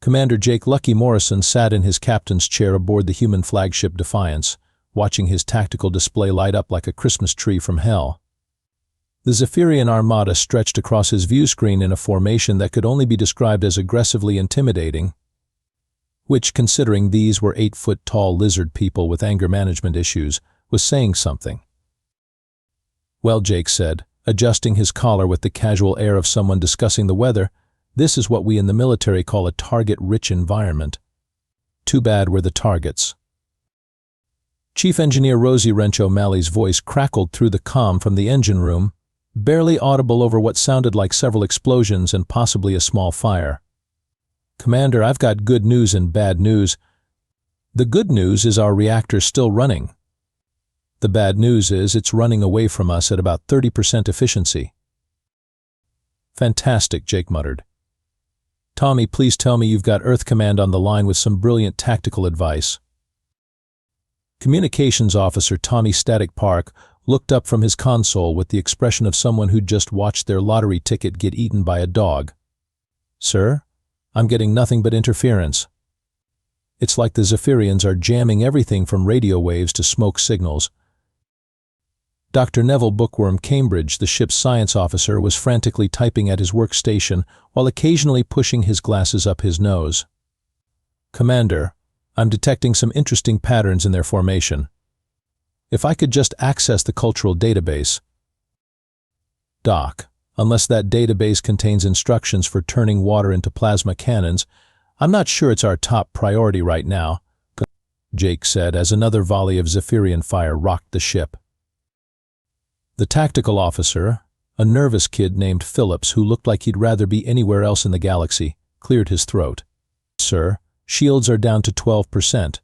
Commander Jake "Lucky" Morrison sat in his captain's chair aboard the human flagship Defiance, watching his tactical display light up like a Christmas tree from hell. The Zephyrian armada stretched across his view screen in a formation that could only be described as aggressively intimidating, which, considering these were 8-foot-tall lizard people with anger management issues, was saying something. "Well," Jake said, adjusting his collar with the casual air of someone discussing the weather, "this is what we in the military call a target-rich environment. Too bad we're the targets." Chief Engineer Rosie Wrench O'Malley's voice crackled through the comm from the engine room, barely audible over what sounded like several explosions and possibly a small fire. "Commander, I've got good news and bad news. The good news is our reactor's still running. The bad news is it's running away from us at about 30% efficiency." "Fantastic," Jake muttered. "Tommy, please tell me you've got Earth Command on the line with some brilliant tactical advice." Communications Officer Tommy Static Park looked up from his console with the expression of someone who'd just watched their lottery ticket get eaten by a dog. "Sir, I'm getting nothing but interference. It's like the Zephyrians are jamming everything from radio waves to smoke signals." Dr. Neville Bookworm Cambridge, the ship's science officer, was frantically typing at his workstation while occasionally pushing his glasses up his nose. "Commander, I'm detecting some interesting patterns in their formation. If I could just access the cultural database." "Doc, unless that database contains instructions for turning water into plasma cannons, I'm not sure it's our top priority right now," Jake said as another volley of Zephyrian fire rocked the ship. The tactical officer, a nervous kid named Phillips who looked like he'd rather be anywhere else in the galaxy, cleared his throat. "Sir, shields are down to 12%.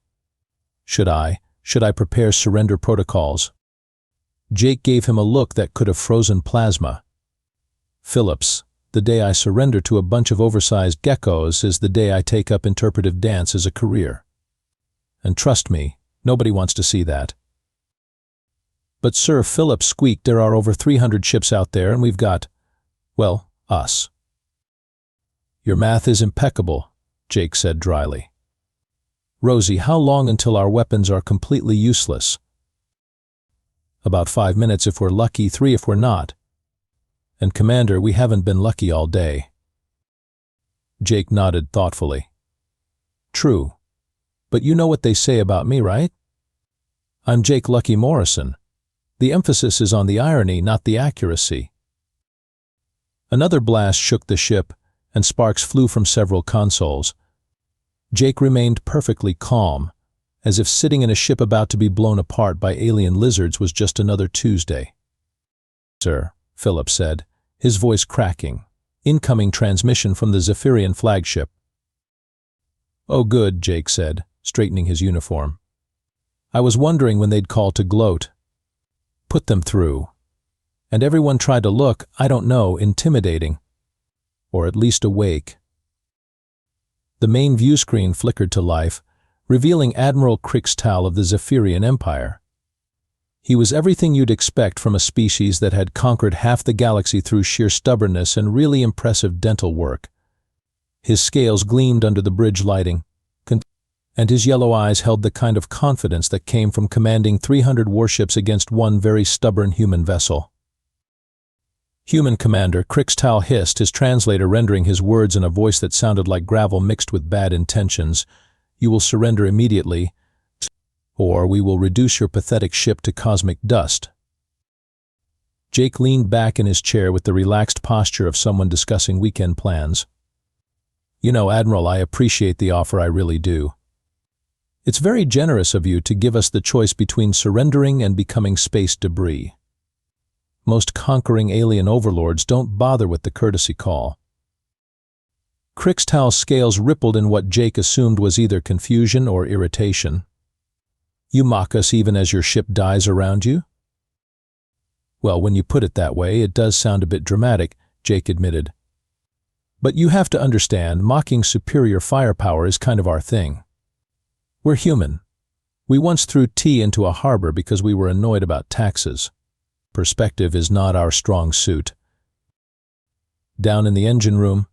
Should I prepare surrender protocols?" Jake gave him a look that could have frozen plasma. "Phillips, the day I surrender to a bunch of oversized geckos is the day I take up interpretive dance as a career. And trust me, nobody wants to see that." "But sir," Phillips squeaked, "there are over 300 ships out there and we've got, well, us." "Your math is impeccable," Jake said dryly. "Rosie, how long until our weapons are completely useless?" "About 5 minutes if we're lucky, 3 if we're not. And Commander, we haven't been lucky all day." Jake nodded thoughtfully. "True. But you know what they say about me, right? I'm Jake Lucky Morrison. The emphasis is on the irony, not the accuracy." Another blast shook the ship, and sparks flew from several consoles. Jake remained perfectly calm, as if sitting in a ship about to be blown apart by alien lizards was just another Tuesday. "Sir," Phillips said, his voice cracking. "Incoming transmission from the Zephyrian flagship." "Oh good," Jake said, straightening his uniform. "I was wondering when they'd call to gloat. Put them through." And everyone tried to look, I don't know, intimidating. Or at least awake. The main view screen flickered to life, revealing Admiral Krix'tal of the Zephyrian Empire. He was everything you'd expect from a species that had conquered half the galaxy through sheer stubbornness and really impressive dental work. His scales gleamed under the bridge lighting, and his yellow eyes held the kind of confidence that came from commanding 300 warships against one very stubborn human vessel. "Human Commander," Krix'tal hissed, his translator rendering his words in a voice that sounded like gravel mixed with bad intentions. "You will surrender immediately, or we will reduce your pathetic ship to cosmic dust." Jake leaned back in his chair with the relaxed posture of someone discussing weekend plans. "You know, Admiral, I appreciate the offer, I really do. It's very generous of you to give us the choice between surrendering and becoming space debris. Most conquering alien overlords don't bother with the courtesy call." Krix'tal's scales rippled in what Jake assumed was either confusion or irritation. "You mock us even as your ship dies around you?" "Well, when you put it that way, it does sound a bit dramatic," Jake admitted. "But you have to understand, mocking superior firepower is kind of our thing. We're human. We once threw tea into a harbor because we were annoyed about taxes. Perspective is not our strong suit." Down in the engine room,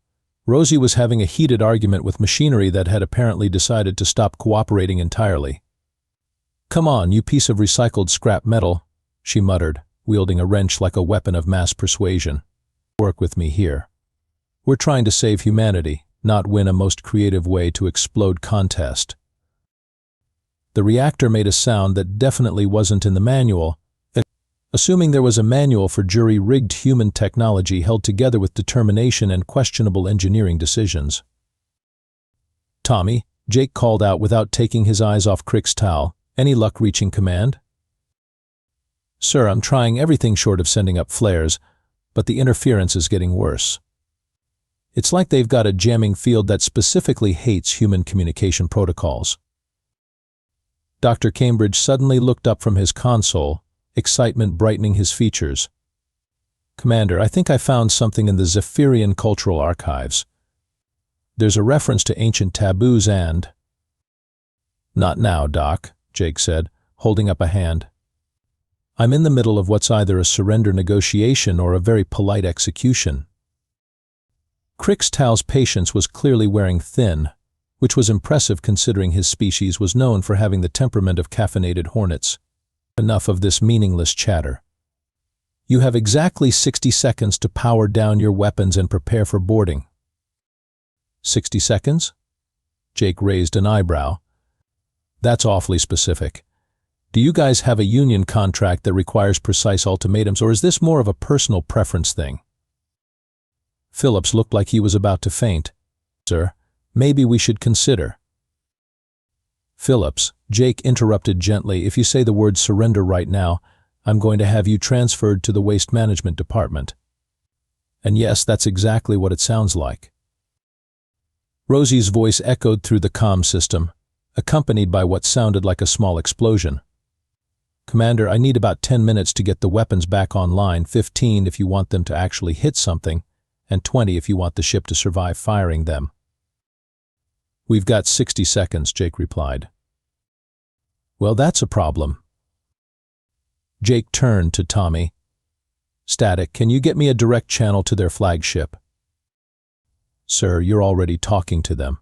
Rosie was having a heated argument with machinery that had apparently decided to stop cooperating entirely. "Come on, you piece of recycled scrap metal," she muttered, wielding a wrench like a weapon of mass persuasion. "Work with me here. We're trying to save humanity, not win a most creative way to explode contest." The reactor made a sound that definitely wasn't in the manual, assuming there was a manual for jury-rigged human technology held together with determination and questionable engineering decisions. "Tommy," Jake called out without taking his eyes off Krix'tal, "any luck reaching command?" "Sir, I'm trying everything short of sending up flares, but the interference is getting worse. It's like they've got a jamming field that specifically hates human communication protocols." Dr. Cambridge suddenly looked up from his console, excitement brightening his features. "Commander, I think I found something in the Zephyrian cultural archives. There's a reference to ancient taboos and—" "Not now, Doc," Jake said, holding up a hand. "I'm in the middle of what's either a surrender negotiation or a very polite execution." Krix'tal's patience was clearly wearing thin, which was impressive considering his species was known for having the temperament of caffeinated hornets. "Enough of this meaningless chatter. You have exactly 60 seconds to power down your weapons and prepare for boarding." 60 seconds? Jake raised an eyebrow. "That's awfully specific. Do you guys have a union contract that requires precise ultimatums, or is this more of a personal preference thing?" Phillips looked like he was about to faint. "Sir, maybe we should consider." "Phillips," Jake interrupted gently, "if you say the word surrender right now, I'm going to have you transferred to the waste management department." And yes, that's exactly what it sounds like. Rosie's voice echoed through the comm system, accompanied by what sounded like a small explosion. "Commander, I need about 10 minutes to get the weapons back online, 15 if you want them to actually hit something, and 20 if you want the ship to survive firing them." "We've got 60 seconds, Jake replied. "Well, that's a problem." Jake turned to Tommy. "Static, can you get me a direct channel to their flagship?" "Sir, you're already talking to them."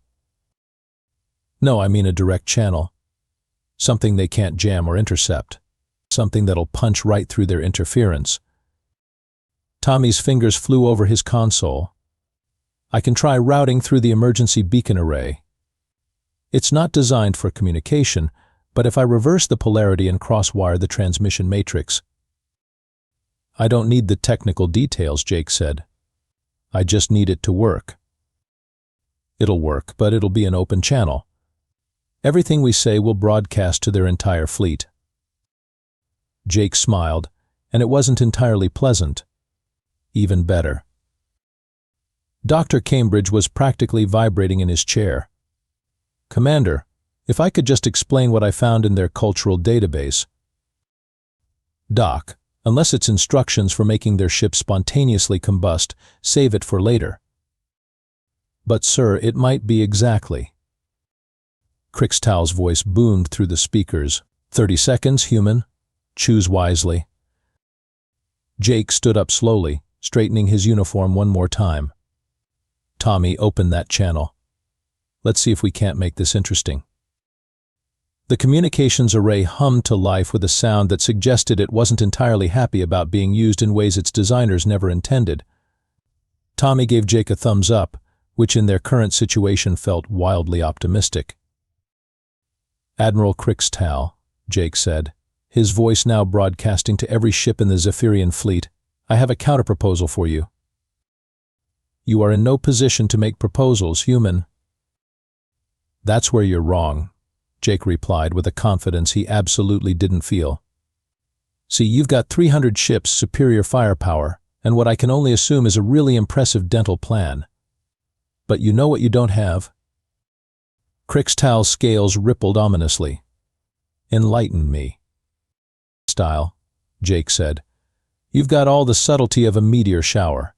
"No, I mean a direct channel. Something they can't jam or intercept. Something that'll punch right through their interference." Tommy's fingers flew over his console. "I can try routing through the emergency beacon array. It's not designed for communication, but if I reverse the polarity and cross-wire the transmission matrix—" "I don't need the technical details," Jake said. "I just need it to work." "It'll work, but it'll be an open channel. Everything we say will broadcast to their entire fleet." Jake smiled, and it wasn't entirely pleasant. Even better. Dr. Cambridge was practically vibrating in his chair. "Commander, if I could just explain what I found in their cultural database." "Doc, unless it's instructions for making their ship spontaneously combust, save it for later." "But sir, it might be exactly." Krix'tal's voice boomed through the speakers. 30 seconds, human. Choose wisely." Jake stood up slowly, straightening his uniform one more time. "Tommy, open that channel. Let's see if we can't make this interesting." The communications array hummed to life with a sound that suggested it wasn't entirely happy about being used in ways its designers never intended. Tommy gave Jake a thumbs up, which in their current situation felt wildly optimistic. "Admiral Krix'tal," Jake said, his voice now broadcasting to every ship in the Zephyrian fleet, "I have a counterproposal for you." "You are in no position to make proposals, human." "That's where you're wrong," Jake replied with a confidence he absolutely didn't feel. "See, you've got 300 ships, superior firepower, and what I can only assume is a really impressive dental plan. But you know what you don't have?" Krix'tal's scales rippled ominously. "Enlighten me." "Style," Jake said. "You've got all the subtlety of a meteor shower.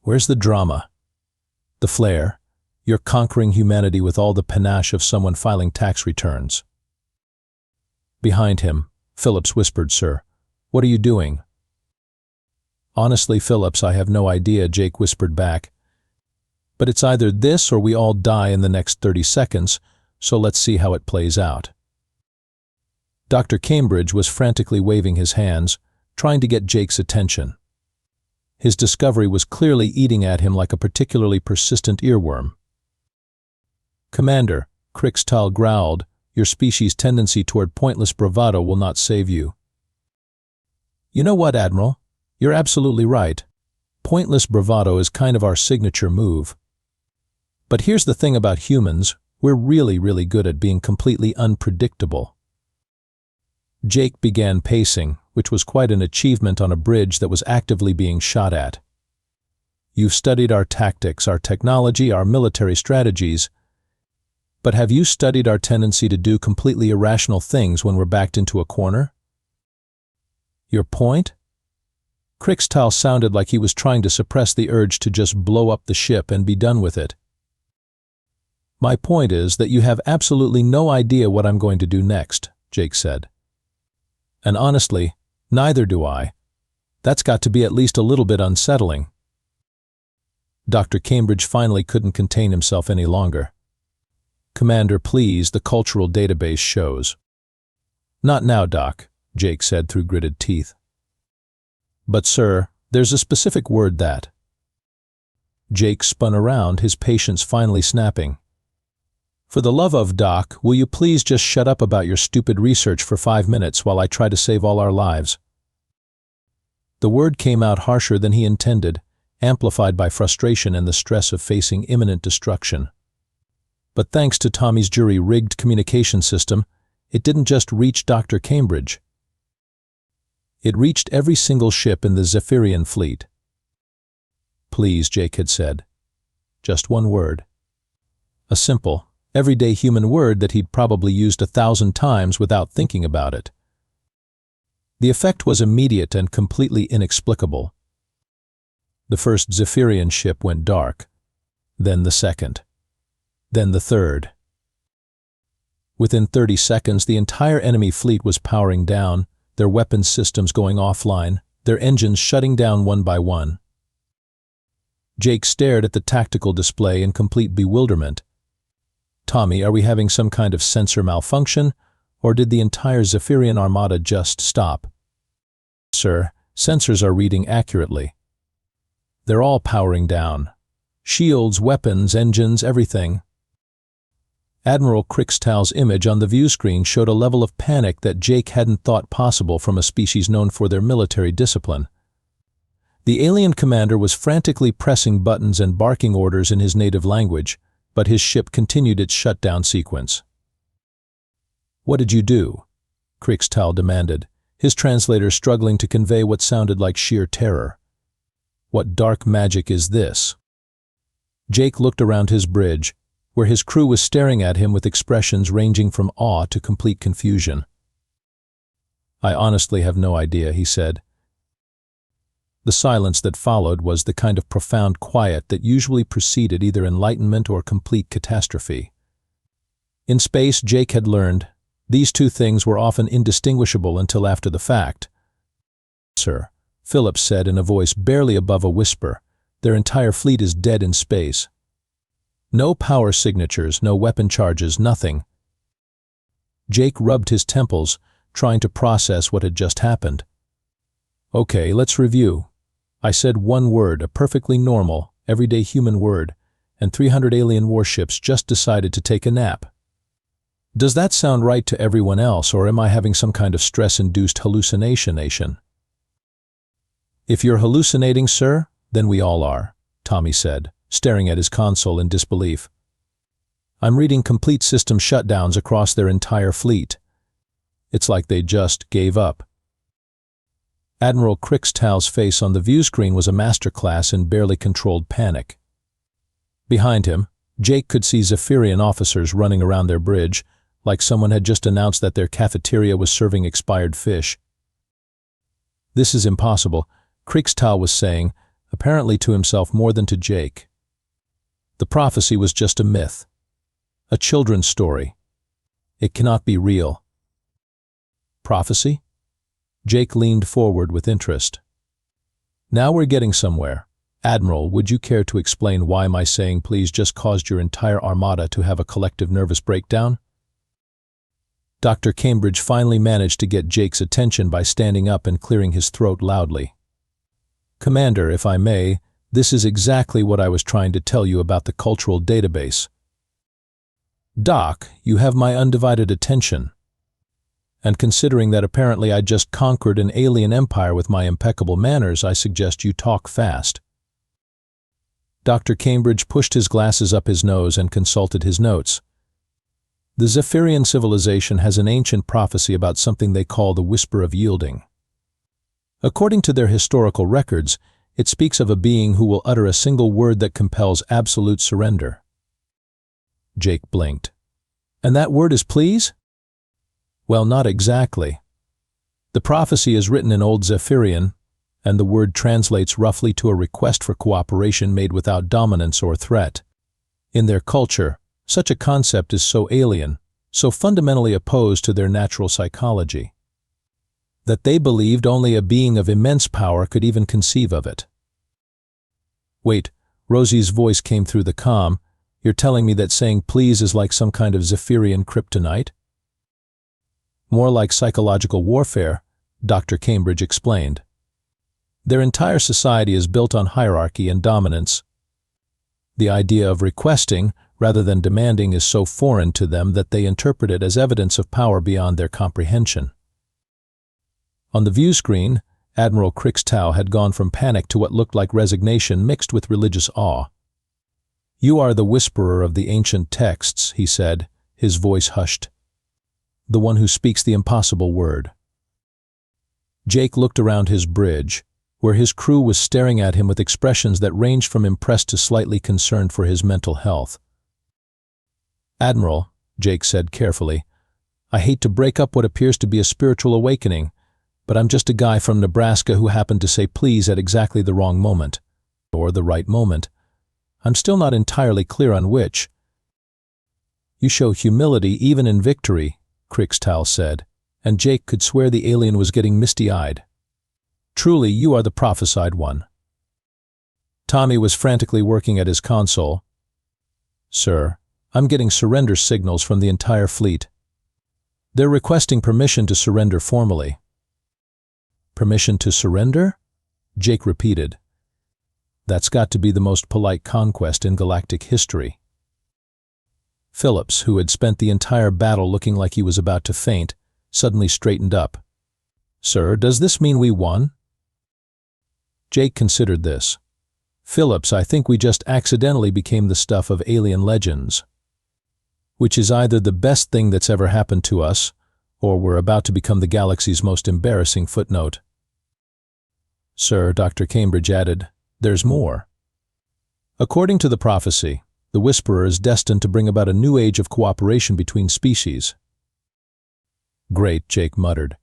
Where's the drama? The flair? You're conquering humanity with all the panache of someone filing tax returns." Behind him, Phillips whispered, "Sir, what are you doing?" "Honestly, Phillips, I have no idea," Jake whispered back. But it's either this or we all die in the next 30 seconds, so let's see how it plays out. Dr. Cambridge was frantically waving his hands, trying to get Jake's attention. His discovery was clearly eating at him like a particularly persistent earworm. "Commander," Krix'tal growled, "your species' tendency toward pointless bravado will not save you." "You know what, Admiral? You're absolutely right. Pointless bravado is kind of our signature move. But here's the thing about humans, we're really, really good at being completely unpredictable." Jake began pacing, which was quite an achievement on a bridge that was actively being shot at. "You've studied our tactics, our technology, our military strategies. But have you studied our tendency to do completely irrational things when we're backed into a corner?" "Your point?" Krix'tal sounded like he was trying to suppress the urge to just blow up the ship and be done with it. "My point is that you have absolutely no idea what I'm going to do next," Jake said. "And honestly, neither do I. That's got to be at least a little bit unsettling." Dr. Cambridge finally couldn't contain himself any longer. "Commander, please, the cultural database shows." "Not now, Doc," Jake said through gritted teeth. "But sir, there's a specific word that—" Jake spun around, his patience finally snapping. "For the love of Doc, will you please just shut up about your stupid research for 5 minutes while I try to save all our lives?" The word came out harsher than he intended, amplified by frustration and the stress of facing imminent destruction. But thanks to Tommy's jury-rigged communication system, it didn't just reach Dr. Cambridge. It reached every single ship in the Zephyrian fleet. "Please," Jake had said. Just one word. A simple, everyday human word that he'd probably used 1,000 times without thinking about it. The effect was immediate and completely inexplicable. The first Zephyrian ship went dark, then the second, then the third. Within 30 seconds, the entire enemy fleet was powering down, their weapons systems going offline, their engines shutting down one by one. Jake stared at the tactical display in complete bewilderment. "Tommy, are we having some kind of sensor malfunction, or did the entire Zephyrian armada just stop?" "Sir, sensors are reading accurately. They're all powering down. Shields, weapons, engines, everything." Admiral Krix'tal's image on the view screen showed a level of panic that Jake hadn't thought possible from a species known for their military discipline. The alien commander was frantically pressing buttons and barking orders in his native language, but his ship continued its shutdown sequence. "What did you do?" Krix'tal demanded, his translator struggling to convey what sounded like sheer terror. "What dark magic is this?" Jake looked around his bridge, where his crew was staring at him with expressions ranging from awe to complete confusion. "I honestly have no idea," he said. The silence that followed was the kind of profound quiet that usually preceded either enlightenment or complete catastrophe. In space, Jake had learned, these two things were often indistinguishable until after the fact. "Sir," Phillips said in a voice barely above a whisper, "their entire fleet is dead in space. No power signatures, no weapon charges, nothing." Jake rubbed his temples, trying to process what had just happened. "Okay, let's review. I said one word, a perfectly normal, everyday human word, and 300 alien warships just decided to take a nap. Does that sound right to everyone else, or am I having some kind of stress-induced hallucination?" "If you're hallucinating, sir, then we all are," Tommy said, staring at his console in disbelief. "I'm reading complete system shutdowns across their entire fleet. It's like they just gave up." Admiral Krix'tal's face on the view screen was a masterclass in barely controlled panic. Behind him, Jake could see Zephyrian officers running around their bridge, like someone had just announced that their cafeteria was serving expired fish. "This is impossible," Krix'tal was saying, apparently to himself more than to Jake. "The prophecy was just a myth. A children's story. It cannot be real." "Prophecy?" Jake leaned forward with interest. "Now we're getting somewhere. Admiral, would you care to explain why my saying please just caused your entire armada to have a collective nervous breakdown? Dr. Cambridge finally managed to get Jake's attention by standing up and clearing his throat loudly. Commander, if I may, this is exactly what I was trying to tell you about the cultural database. Doc, you have my undivided attention. And considering that apparently I just conquered an alien empire with my impeccable manners, I suggest you talk fast. Dr. Cambridge pushed his glasses up his nose and consulted his notes. The Zephyrian civilization has an ancient prophecy about something they call the Whisper of Yielding. According to their historical records, it speaks of a being who will utter a single word that compels absolute surrender. Jake blinked. And that word is please? Well, not exactly. The prophecy is written in Old Zephyrian, and the word translates roughly to a request for cooperation made without dominance or threat. In their culture, such a concept is so alien, so fundamentally opposed to their natural psychology, that they believed only a being of immense power could even conceive of it. Wait, Rosie's voice came through the comm. You're telling me that saying please is like some kind of Zephyrian kryptonite? More like psychological warfare, Dr. Cambridge explained. Their entire society is built on hierarchy and dominance. The idea of requesting, rather than demanding, is so foreign to them that they interpret it as evidence of power beyond their comprehension. On the view screen, Admiral Krix'tal had gone from panic to what looked like resignation mixed with religious awe. You are the whisperer of the ancient texts, he said, his voice hushed. The one who speaks the impossible word. Jake looked around his bridge, where his crew was staring at him with expressions that ranged from impressed to slightly concerned for his mental health. Admiral, Jake said carefully, I hate to break up what appears to be a spiritual awakening, but I'm just a guy from Nebraska who happened to say please at exactly the wrong moment. Or the right moment. I'm still not entirely clear on which. You show humility even in victory, Krix'tal said, and Jake could swear the alien was getting misty-eyed. Truly, you are the prophesied one. Tommy was frantically working at his console. Sir, I'm getting surrender signals from the entire fleet. They're requesting permission to surrender formally. Permission to surrender? Jake repeated. That's got to be the most polite conquest in galactic history. Phillips, who had spent the entire battle looking like he was about to faint, suddenly straightened up. Sir, does this mean we won? Jake considered this. Phillips, I think we just accidentally became the stuff of alien legends. Which is either the best thing that's ever happened to us, or we're about to become the galaxy's most embarrassing footnote. Sir, Dr. Cambridge added, there's more. According to the prophecy, the Whisperer is destined to bring about a new age of cooperation between species. Great, Jake muttered.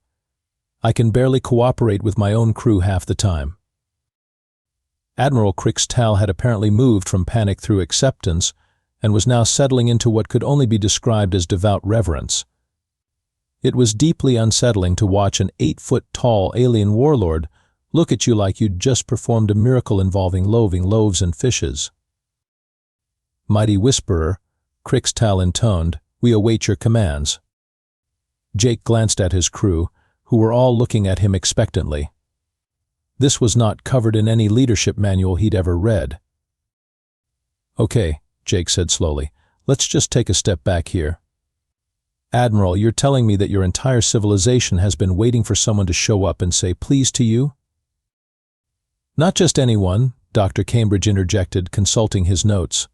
I can barely cooperate with my own crew half the time. Admiral Krix'tal had apparently moved from panic through acceptance and was now settling into what could only be described as devout reverence. It was deeply unsettling to watch an 8-foot-tall alien warlord look at you like you'd just performed a miracle involving loaves and fishes. Mighty Whisperer, Krix'tal intoned, we await your commands. Jake glanced at his crew, who were all looking at him expectantly. This was not covered in any leadership manual he'd ever read. Okay, Jake said slowly, let's just take a step back here. Admiral, you're telling me that your entire civilization has been waiting for someone to show up and say please to you? Not just anyone, Dr. Cambridge interjected, consulting his notes.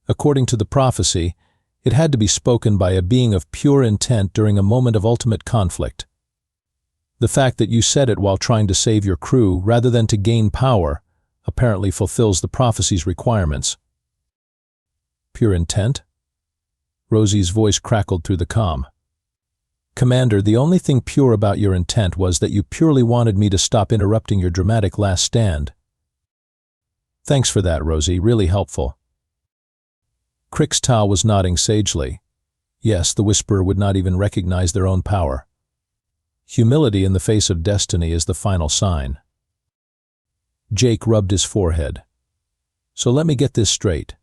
According to the prophecy, it had to be spoken by a being of pure intent during a moment of ultimate conflict. The fact that you said it while trying to save your crew rather than to gain power apparently fulfills the prophecy's requirements. Pure intent? Rosie's voice crackled through the comm. Commander, the only thing pure about your intent was that you purely wanted me to stop interrupting your dramatic last stand. Thanks for that, Rosie, really helpful. Krix'tal was nodding sagely. Yes, the Whisperer would not even recognize their own power. Humility in the face of destiny is the final sign. Jake rubbed his forehead. So let me get this straight.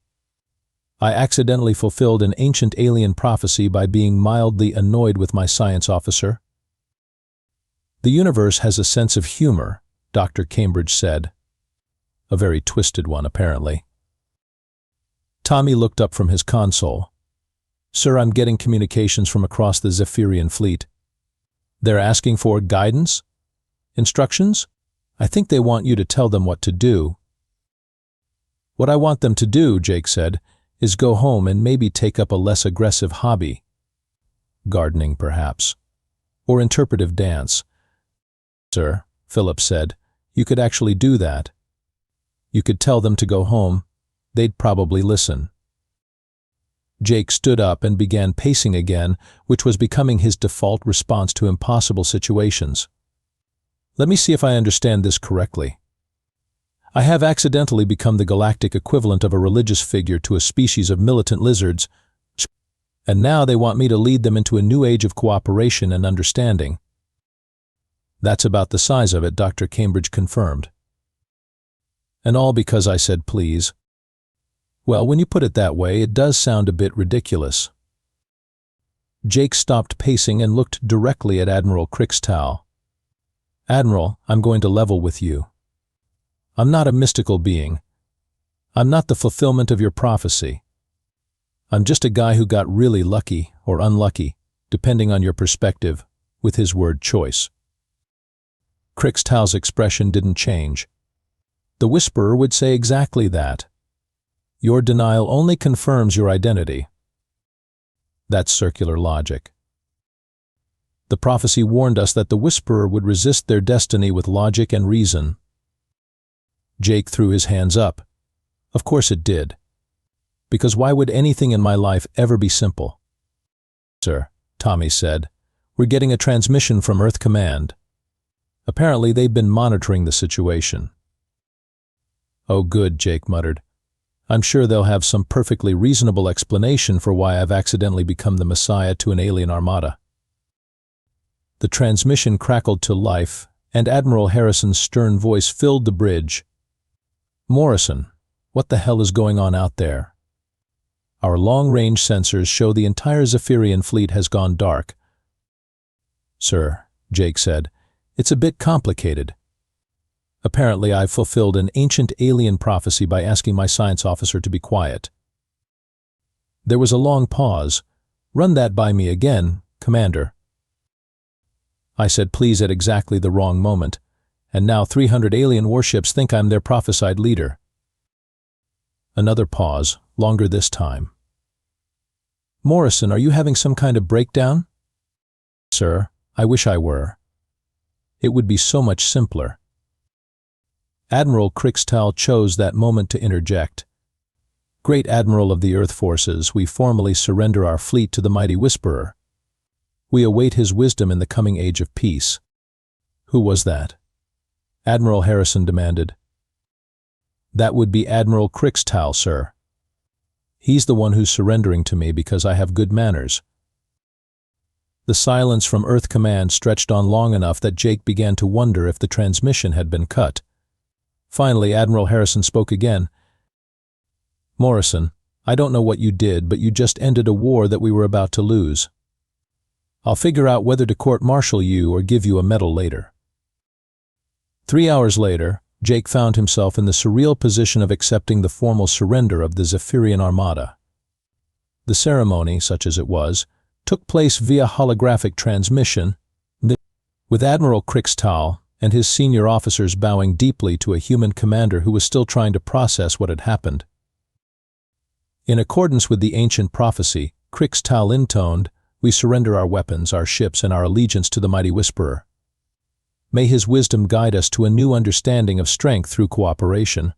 I accidentally fulfilled an ancient alien prophecy by being mildly annoyed with my science officer. The universe has a sense of humor, Dr. Cambridge said. A very twisted one, apparently. Tommy looked up from his console. Sir, I'm getting communications from across the Zephyrian fleet. They're asking for guidance? Instructions? I think they want you to tell them what to do. What I want them to do, Jake said, is go home and maybe take up a less aggressive hobby. Gardening, perhaps. Or interpretive dance. Sir, Philip said, you could actually do that. You could tell them to go home. They'd probably listen. Jake stood up and began pacing again, which was becoming his default response to impossible situations. Let me see if I understand this correctly. I have accidentally become the galactic equivalent of a religious figure to a species of militant lizards, and now they want me to lead them into a new age of cooperation and understanding. That's about the size of it, Dr. Cambridge confirmed. And all because I said please. Well, when you put it that way, it does sound a bit ridiculous. Jake stopped pacing and looked directly at Admiral Krix'tal. Admiral, I'm going to level with you. I'm not a mystical being. I'm not the fulfillment of your prophecy. I'm just a guy who got really lucky or unlucky, depending on your perspective, with his word choice. Krix'tal's expression didn't change. The Whisperer would say exactly that. Your denial only confirms your identity. That's circular logic. The prophecy warned us that the Whisperer would resist their destiny with logic and reason. Jake threw his hands up. Of course it did. Because why would anything in my life ever be simple? Sir, Tommy said, we're getting a transmission from Earth Command. Apparently they've been monitoring the situation. Oh good, Jake muttered. I'm sure they'll have some perfectly reasonable explanation for why I've accidentally become the Messiah to an alien armada. The transmission crackled to life, and Admiral Harrison's stern voice filled the bridge. Morrison, what the hell is going on out there? Our long-range sensors show the entire Zephyrian fleet has gone dark. Sir, Jake said, it's a bit complicated. Apparently I've fulfilled an ancient alien prophecy by asking my science officer to be quiet. There was a long pause. Run that by me again, Commander. I said please at exactly the wrong moment, and now 300 alien warships think I'm their prophesied leader. Another pause, longer this time. Morrison, are you having some kind of breakdown? Sir, I wish I were. It would be so much simpler. Admiral Krix'tal chose that moment to interject. Great Admiral of the Earth Forces, we formally surrender our fleet to the mighty Whisperer. We await his wisdom in the coming age of peace. Who was that? Admiral Harrison demanded. That would be Admiral Krix'tal, sir. He's the one who's surrendering to me because I have good manners. The silence from Earth Command stretched on long enough that Jake began to wonder if the transmission had been cut. Finally, Admiral Harrison spoke again. Morrison, I don't know what you did, but you just ended a war that we were about to lose. I'll figure out whether to court-martial you or give you a medal later. 3 hours later, Jake found himself in the surreal position of accepting the formal surrender of the Zephyrian Armada. The ceremony, such as it was, took place via holographic transmission, with Admiral Krix'tal and his senior officers bowing deeply to a human commander who was still trying to process what had happened. In accordance with the ancient prophecy, Krix'tal intoned, "We surrender our weapons, our ships, and our allegiance to the mighty Whisperer. May his wisdom guide us to a new understanding of strength through cooperation."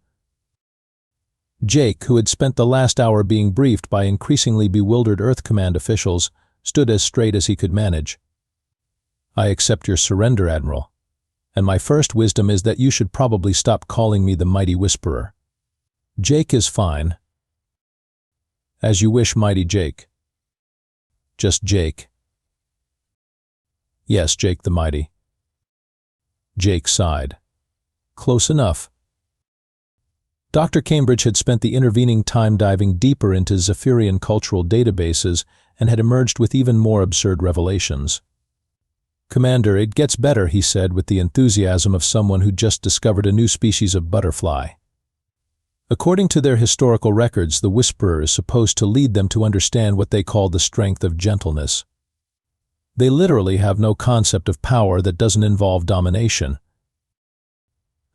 Jake, who had spent the last hour being briefed by increasingly bewildered Earth Command officials, stood as straight as he could manage. "I accept your surrender, Admiral, and my first wisdom is that you should probably stop calling me the mighty Whisperer. Jake is fine." "As you wish, mighty Jake." "Just Jake." "Yes, Jake the Mighty." Jake sighed. "Close enough. Dr. Cambridge had spent the intervening time diving deeper into Zephyrian cultural databases and had emerged with even more absurd revelations. "Commander, it gets better," he said with the enthusiasm of someone who just discovered a new species of butterfly. According to their historical records, the Whisperer is supposed to lead them to understand what they call the strength of gentleness. They literally have no concept of power that doesn't involve domination.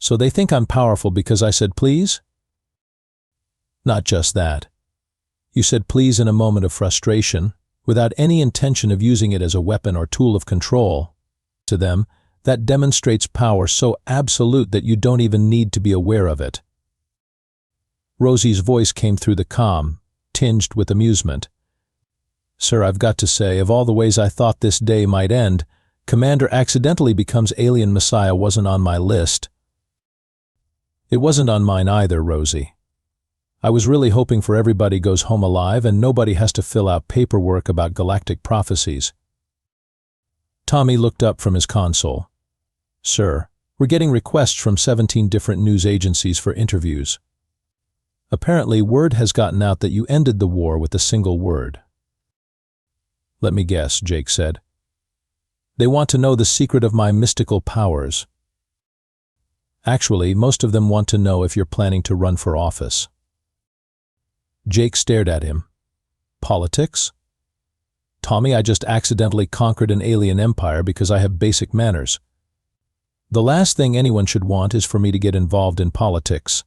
So they think I'm powerful because I said please? Not just that. You said please in a moment of frustration, without any intention of using it as a weapon or tool of control. To them, that demonstrates power so absolute that you don't even need to be aware of it. Rosie's voice came through the comm, tinged with amusement. "Sir, I've got to say, of all the ways I thought this day might end, Commander accidentally becomes alien messiah wasn't on my list." "It wasn't on mine either, Rosie. I was really hoping for everybody goes home alive and nobody has to fill out paperwork about galactic prophecies." Tommy looked up from his console. "Sir, we're getting requests from 17 different news agencies for interviews. Apparently, word has gotten out that you ended the war with a single word." "Let me guess," Jake said. "They want to know the secret of my mystical powers." "Actually, most of them want to know if you're planning to run for office." Jake stared at him. "Politics? Tommy, I just accidentally conquered an alien empire because I have basic manners. The last thing anyone should want is for me to get involved in politics."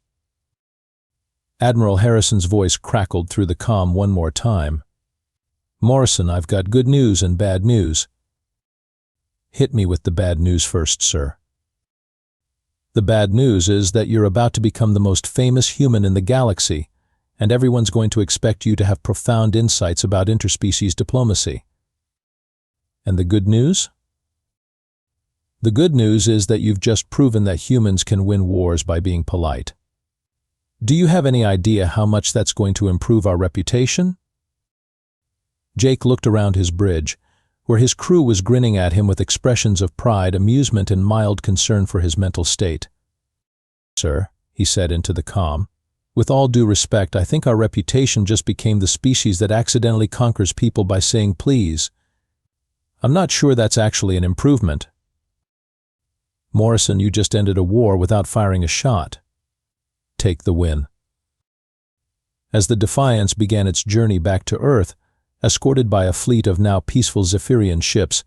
Admiral Harrison's voice crackled through the comm one more time. "Morrison, I've got good news and bad news." "Hit me with the bad news first, sir." "The bad news is that you're about to become the most famous human in the galaxy, and everyone's going to expect you to have profound insights about interspecies diplomacy." "And the good news?" "The good news is that you've just proven that humans can win wars by being polite. Do you have any idea how much that's going to improve our reputation?" Jake looked around his bridge, where his crew was grinning at him with expressions of pride, amusement, and mild concern for his mental state. "Sir," he said into the comm, "with all due respect, I think our reputation just became the species that accidentally conquers people by saying please. I'm not sure that's actually an improvement." "Morrison, you just ended a war without firing a shot. Take the win." As the Defiance began its journey back to Earth, escorted by a fleet of now peaceful Zephyrian ships,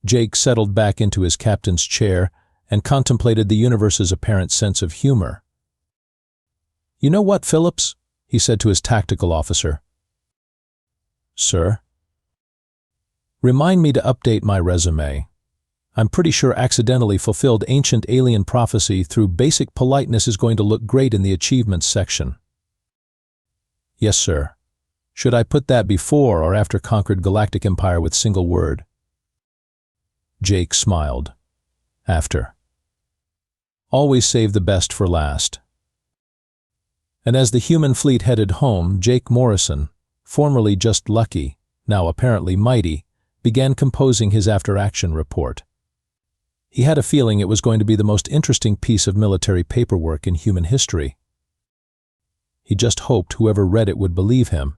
Jake settled back into his captain's chair and contemplated the universe's apparent sense of humor. "You know what, Phillips?" he said to his tactical officer. "Sir?" "Remind me to update my resume. I'm pretty sure accidentally fulfilled ancient alien prophecy through basic politeness is going to look great in the achievements section." "Yes, sir. Should I put that before or after conquered galactic empire with single word?" Jake smiled. "After. Always save the best for last." And as the human fleet headed home, Jake Morrison, formerly just lucky, now apparently mighty, began composing his after-action report. He had a feeling it was going to be the most interesting piece of military paperwork in human history. He just hoped whoever read it would believe him.